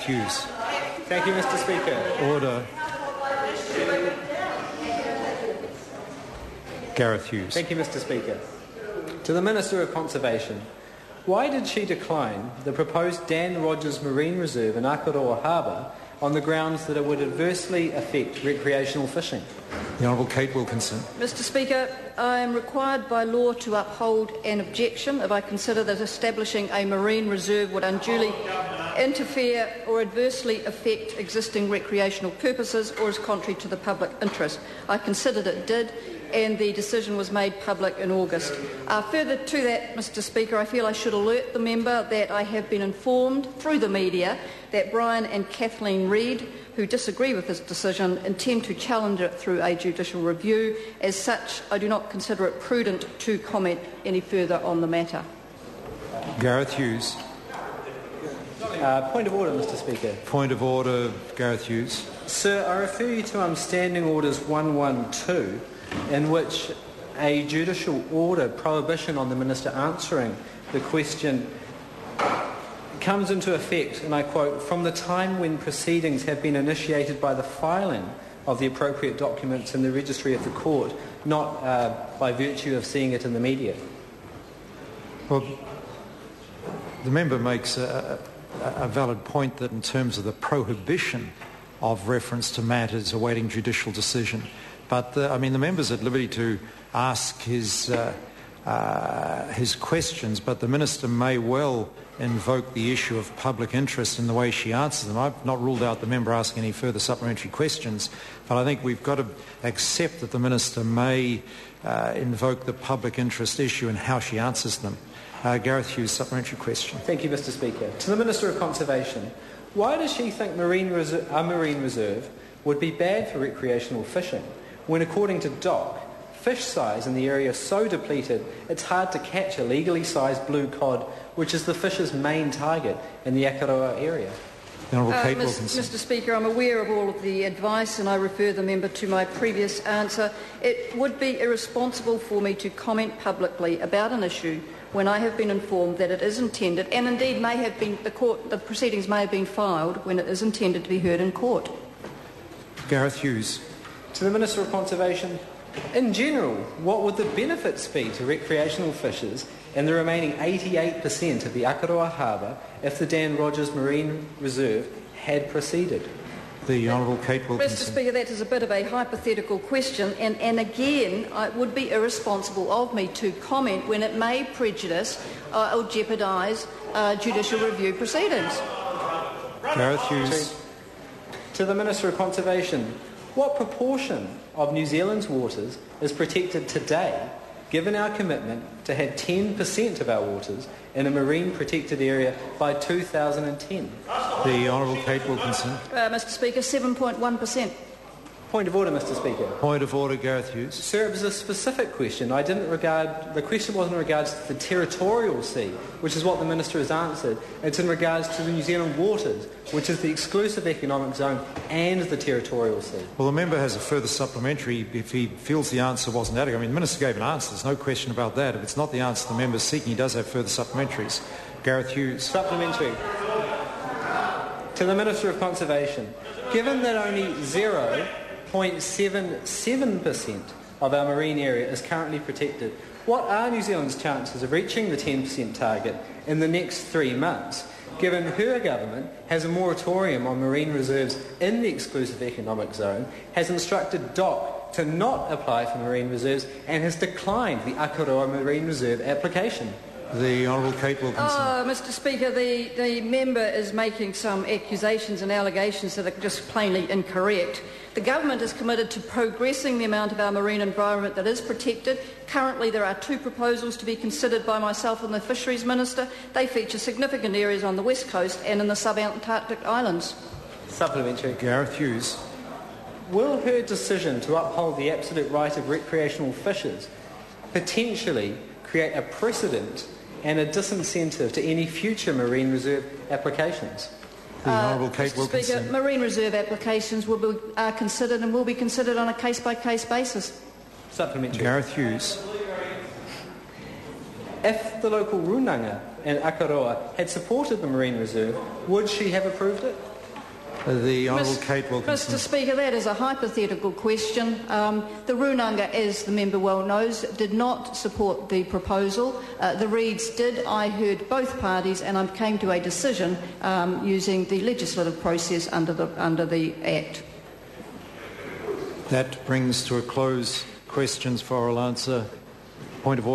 Hughes. Thank you, Mr. Speaker. Order. Gareth Hughes. Thank you, Mr. Speaker. To the Minister of Conservation, why did she decline the proposed Dan Rogers Marine Reserve in Akaroa Harbour on the grounds that it would adversely affect recreational fishing? The Honourable Kate Wilkinson. Mr. Speaker, I am required by law to uphold an objection if I consider that establishing a marine reserve would unduly interfere or adversely affect existing recreational purposes or is contrary to the public interest. I considered it did, and the decision was made public in August. Further to that, Mr. Speaker, I feel I should alert the member that I have been informed through the media that Brian and Kathleen Reid, who disagree with this decision, intend to challenge it through a judicial review. As such, I do not consider it prudent to comment any further on the matter. Gareth Hughes. Point of order, Mr. Speaker. Point of order, Gareth Hughes. Sir, I refer you to Standing Orders 112, in which a judicial order prohibition on the Minister answering the question comes into effect, and I quote, from the time when proceedings have been initiated by the filing of the appropriate documents in the registry of the court, not by virtue of seeing it in the media. Well, the member makes a valid point that in terms of the prohibition of reference to matters awaiting judicial decision. But, the member's at liberty to ask his questions, but the Minister may well invoke the issue of public interest in the way she answers them. I've not ruled out the member asking any further supplementary questions, but I think we've got to accept that the Minister may invoke the public interest issue in how she answers them. Gareth Hughes, supplementary question. Thank you, Mr. Speaker. To the Minister of Conservation, why does she think a marine reserve would be bad for recreational fishing when, according to DOC, fish size in the area is so depleted it's hard to catch a legally sized blue cod, which is the fish's main target in the Akaroa area? Mr. Speaker, I'm aware of all of the advice and I refer the member to my previous answer. It would be irresponsible for me to comment publicly about an issue when I have been informed that it is intended, and indeed may have been, the proceedings may have been filed when it is intended to be heard in court. Gareth Hughes. To the Minister of Conservation, in general, what would the benefits be to recreational fishers in the remaining 88% of the Akaroa Harbour if the Dan Rogers Marine Reserve had proceeded? The Honourable Kate Wilkinson. Mr. Speaker, that is a bit of a hypothetical question, and again, it would be irresponsible of me to comment when it may prejudice or jeopardise judicial review proceedings. Gareth Hughes. To the Minister of Conservation, what proportion of New Zealand's waters is protected today, given our commitment to have 10% of our waters in a marine protected area by 2010? The Honourable Kate Wilkinson. Mr. Speaker, 7.1%. Point of order, Mr. Speaker. Point of order, Gareth Hughes. Sir, it was a specific question. The question wasn't in regards to the territorial sea, which is what the Minister has answered. It's in regards to the New Zealand waters, which is the exclusive economic zone and the territorial sea. Well, the member has a further supplementary if he feels the answer wasn't adequate. The Minister gave an answer. There's no question about that. If it's not the answer the member's seeking, he does have further supplementaries. Gareth Hughes. Supplementary. To the Minister of Conservation, given that only 0.77% of our marine area is currently protected, what are New Zealand's chances of reaching the 10% target in the next 3 months, given her government has a moratorium on marine reserves in the exclusive economic zone, has instructed DOC to not apply for marine reserves and has declined the Akaroa Marine Reserve application? The Honourable Kate Wilkinson. Mr. Speaker, the member is making some accusations and allegations that are just plainly incorrect. The government is committed to progressing the amount of our marine environment that is protected. Currently there are 2 proposals to be considered by myself and the Fisheries Minister. They feature significant areas on the west coast and in the sub-Antarctic islands. Supplementary. Gareth Hughes. Will her decision to uphold the absolute right of recreational fishers potentially create a precedent and a disincentive to any future marine reserve applications? The Honourable Kate Wilkinson. Speaker, marine reserve applications are considered and will be considered on a case-by-case basis. Supplementary. Gareth Hughes. If the local runanga in Akaroa had supported the marine reserve, would she have approved it? The Honourable Kate Wilkinson. Mr Speaker, that is a hypothetical question. The Runanga, as the member well knows, did not support the proposal. The Reeds did. I heard both parties and I came to a decision using the legislative process under the Act. That brings to a close questions for oral answer. Point of order.